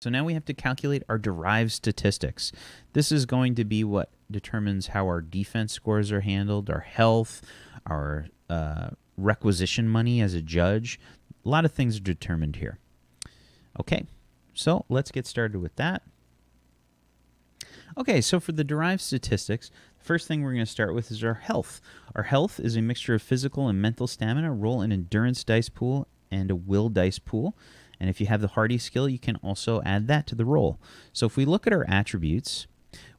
So now we have to calculate our derived statistics. This is going to be what determines how our defense scores are handled, our health, our requisition money as a judge. A lot of things are determined here. Okay, so let's get started with that. Okay, so for the derived statistics, the first thing we're going to start with is our health. Our health is a mixture of physical and mental stamina, roll an endurance dice pool, and a will dice pool. And if you have the hardy skill, you can also add that to the roll. So if we look at our attributes,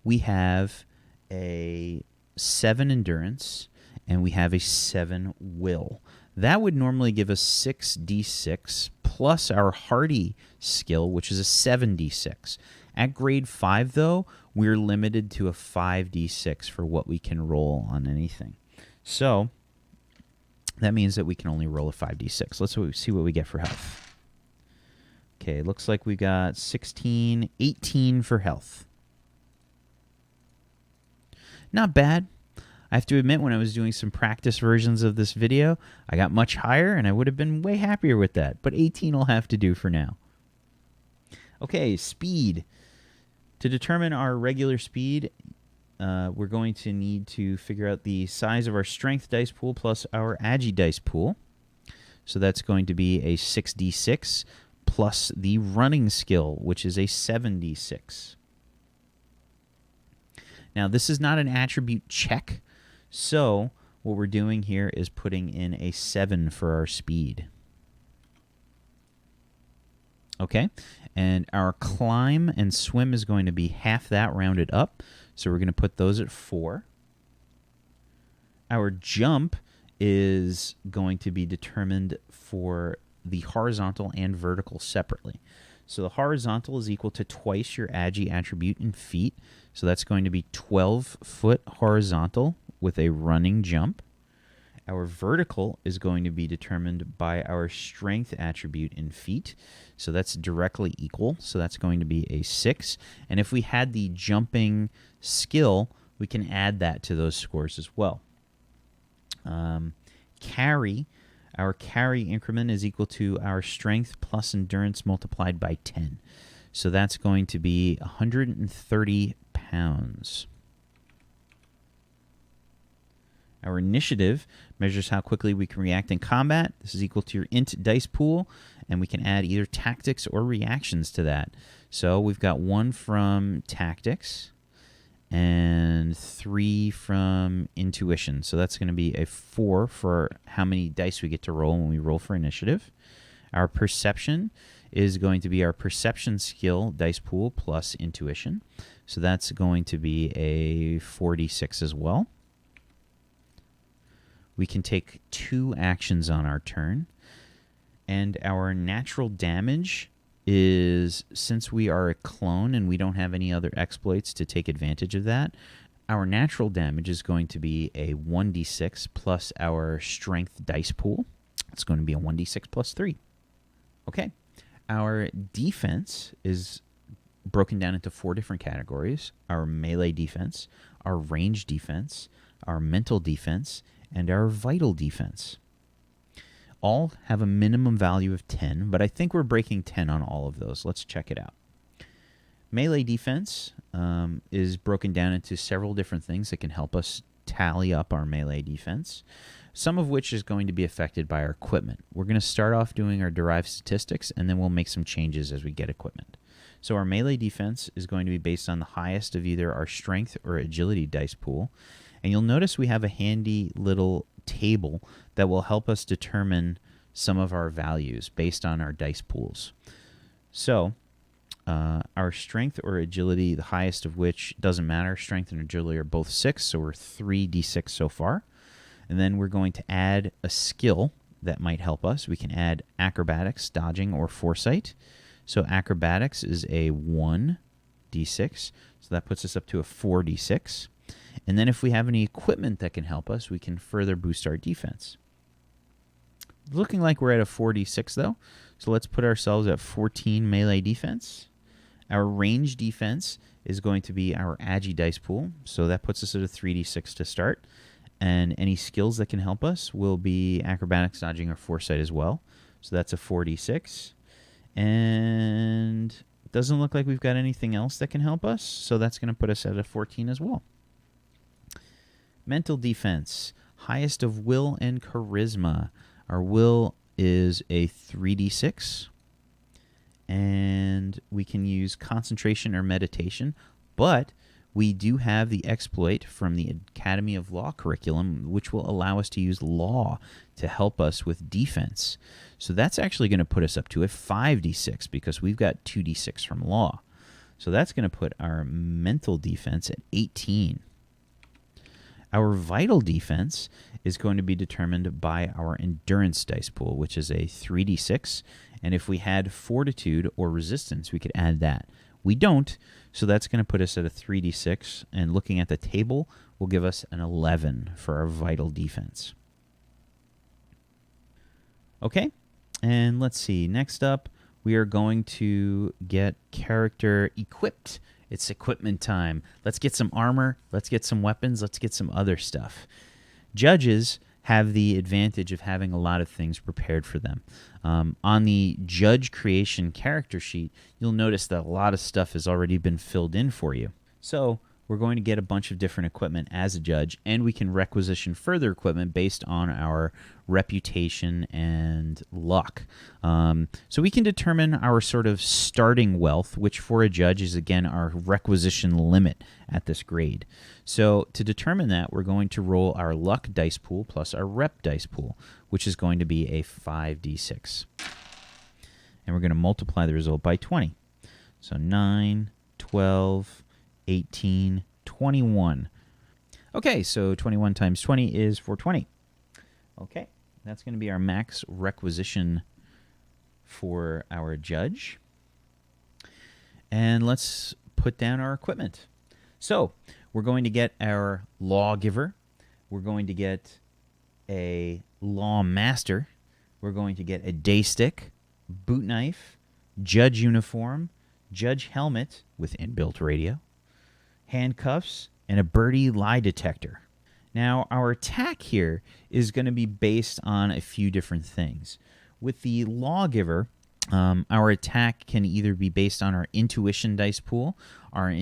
we have a 7 endurance and we have a 7 will. That would normally give us 6d6 plus our hardy skill, which is a 7d6. At grade 5, though, we're limited to a 5d6 for what we can roll on anything. So that means that we can only roll a 5d6. Let's see what we get for health. Okay, looks like we got 16, 18 for health. Not bad. I have to admit, when I was doing some practice versions of this video, I got much higher, and I would have been way happier with that. But 18 will have to do for now. Okay, speed. To determine our regular speed, we're going to need to figure out the size of our strength dice pool plus our agi dice pool. So that's going to be a 6d6 plus the running skill, which is a 7d6. Now, this is not an attribute check, so what we're doing here is putting in a 7 for our speed. Okay, and our climb and swim is going to be half that rounded up, so we're going to put those at 4. Our jump is going to be determined for the horizontal and vertical separately. So the horizontal is equal to twice your agi attribute in feet, so that's going to be 12-foot horizontal with a running jump. Our vertical is going to be determined by our strength attribute in feet, so that's directly equal, so that's going to be a 6. And if we had the jumping skill, we can add that to those scores as well. Carry. Our carry increment is equal to our strength plus endurance multiplied by 10. So that's going to be 130 pounds. Our initiative measures how quickly we can react in combat. This is equal to your int dice pool, and we can add either tactics or reactions to that. So we've got 1 from tactics and 3 from intuition. So that's going to be a 4 for how many dice we get to roll when we roll for initiative. Our perception is going to be our perception skill dice pool plus intuition. So that's going to be a 46 as well. We can take 2 actions on our turn. And our natural damage is, since we are a clone and we don't have any other exploits to take advantage of that, our natural damage is going to be a 1d6 plus our strength dice pool. It's going to be a 1d6 plus 3. Okay. Our defense is broken down into 4 different categories: our melee defense, our range defense, our mental defense, and our vital defense. All have a minimum value of 10, but I think we're breaking 10 on all of those. Let's check it out. Melee defense is broken down into several different things that can help us tally up our melee defense, some of which is going to be affected by our equipment. We're going to start off doing our derived statistics, and then we'll make some changes as we get equipment. So our melee defense is going to be based on the highest of either our strength or agility dice pool. And you'll notice we have a handy little table that will help us determine some of our values based on our dice pools. So our strength or agility, the highest of which doesn't matter. Strength and agility are both 6, so we're 3d6 so far. And then we're going to add a skill that might help us. We can add acrobatics, dodging, or foresight. So acrobatics is a 1d6, so that puts us up to a 4d6. And then if we have any equipment that can help us, we can further boost our defense. Looking like we're at a 4d6 though, so let's put ourselves at 14 melee defense. Our range defense is going to be our agi dice pool, so that puts us at a 3d6 to start. And any skills that can help us will be acrobatics, dodging, or foresight as well. So that's a 4d6. And Doesn't look like we've got anything else that can help us, so that's going to put us at a 14 as well. Mental defense, highest of will and charisma. Our will is a 3d6, and we can use concentration or meditation, but we do have the exploit from the Academy of Law curriculum, which will allow us to use law to help us with defense. So that's actually going to put us up to a 5d6 because we've got 2d6 from law. So that's going to put our mental defense at 18. Our vital defense is going to be determined by our endurance dice pool, which is a 3d6. And if we had fortitude or resistance, we could add that. We don't, so that's going to put us at a 3d6. And looking at the table will give us an 11 for our vital defense. Okay, and let's see. Next up, we are going to get character equipped. It's equipment time. Let's get some armor. Let's get some weapons. Let's get some other stuff. Judges have the advantage of having a lot of things prepared for them. On the judge creation character sheet, you'll notice that a lot of stuff has already been filled in for you. So we're going to get a bunch of different equipment as a judge, and we can requisition further equipment based on our reputation and luck. So we can determine our sort of starting wealth, which for a judge is, again, our requisition limit at this grade. So to determine that, we're going to roll our luck dice pool plus our rep dice pool, which is going to be a 5d6. And we're going to multiply the result by 20. So 9, 12, 18, 21. Okay, so 21 times 20 is 420. Okay, that's going to be our max requisition for our judge. And let's put down our equipment. So we're going to get our lawgiver. We're going to get a law master. We're going to get a day stick, boot knife, judge uniform, judge helmet with inbuilt radio, handcuffs, and a birdie lie detector. Now, our attack here is going to be based on a few different things. With the lawgiver, our attack can either be based on our intuition dice pool, our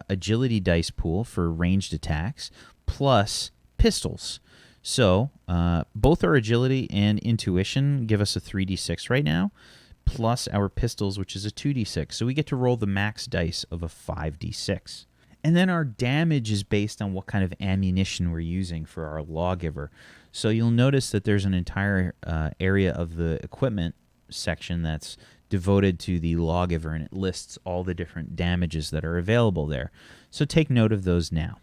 agility dice pool for ranged attacks, plus pistols. So both our agility and intuition give us a 3d6 right now, plus our pistols, which is a 2d6. So we get to roll the max dice of a 5d6. And then our damage is based on what kind of ammunition we're using for our lawgiver. So you'll notice that there's an entire area of the equipment section that's devoted to the lawgiver, and it lists all the different damages that are available there. So take note of those now.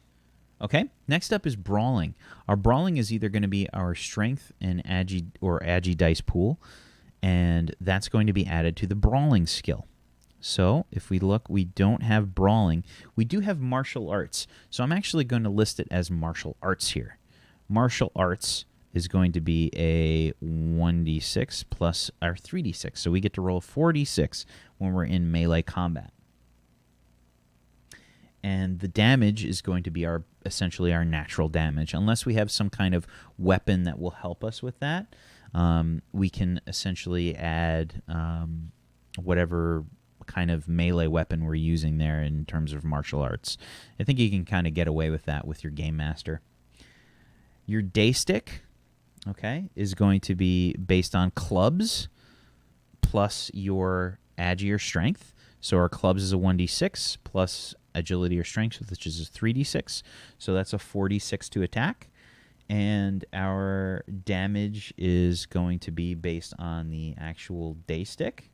Okay, next up is brawling. Our brawling is either going to be our strength and agi dice pool, and that's going to be added to the brawling skill. So if we look, we don't have brawling. We do have martial arts. So I'm actually going to list it as martial arts here. Martial arts is going to be a 1d6 plus our 3d6. So we get to roll 4d6 when we're in melee combat. And the damage is going to be essentially our natural damage. Unless we have some kind of weapon that will help us with that, we can essentially add whatever kind of melee weapon we're using there in terms of martial arts. I think you can kind of get away with that with your game master. Your day stick, okay, is going to be based on clubs plus your agi or strength. So our clubs is a 1d6 plus agility or strength, which is a 3d6. So that's a 4d6 to attack. And our damage is going to be based on the actual day stick,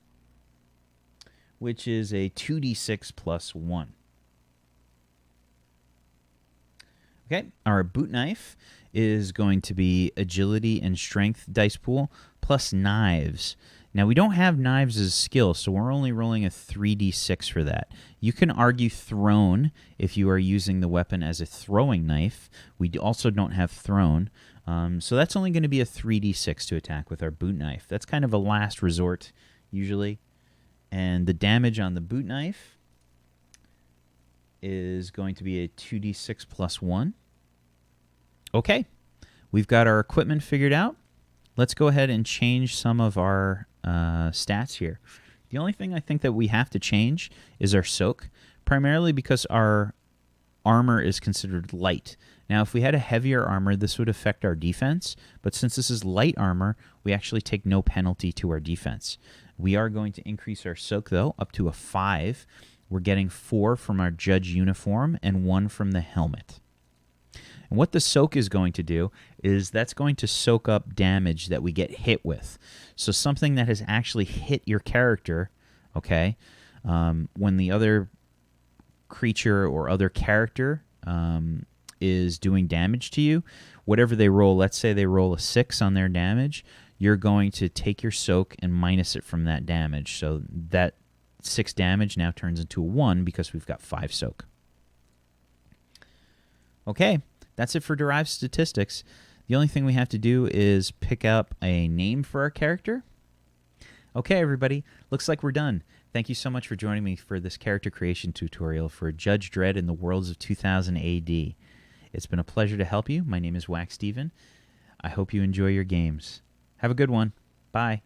which is a 2d6 plus 1. Okay, our boot knife is going to be agility and strength dice pool plus knives. Now, we don't have knives as a skill, so we're only rolling a 3d6 for that. You can argue thrown if you are using the weapon as a throwing knife. We also don't have thrown, so that's only going to be a 3d6 to attack with our boot knife. That's kind of a last resort, usually. And the damage on the boot knife is going to be a 2d6 plus 1. Okay, we've got our equipment figured out. Let's go ahead and change some of our stats here. The only thing I think that we have to change is our soak, primarily because our armor is considered light. Now, if we had a heavier armor, this would affect our defense, but since this is light armor, we actually take no penalty to our defense. We are going to increase our soak, though, up to a 5. We're getting 4 from our judge uniform and 1 from the helmet. And what the soak is going to do is that's going to soak up damage that we get hit with. So something that has actually hit your character, okay, when the other creature or other character is doing damage to you, whatever they roll, let's say they roll a 6 on their damage, you're going to take your soak and minus it from that damage. So that 6 damage now turns into a 1 because we've got 5 soak. Okay, that's it for derived statistics. The only thing we have to do is pick up a name for our character. Okay, everybody, looks like we're done. Thank you so much for joining me for this character creation tutorial for Judge Dredd in the Worlds of 2000 AD. It's been a pleasure to help you. My name is Wax Steven. I hope you enjoy your games. Have a good one. Bye.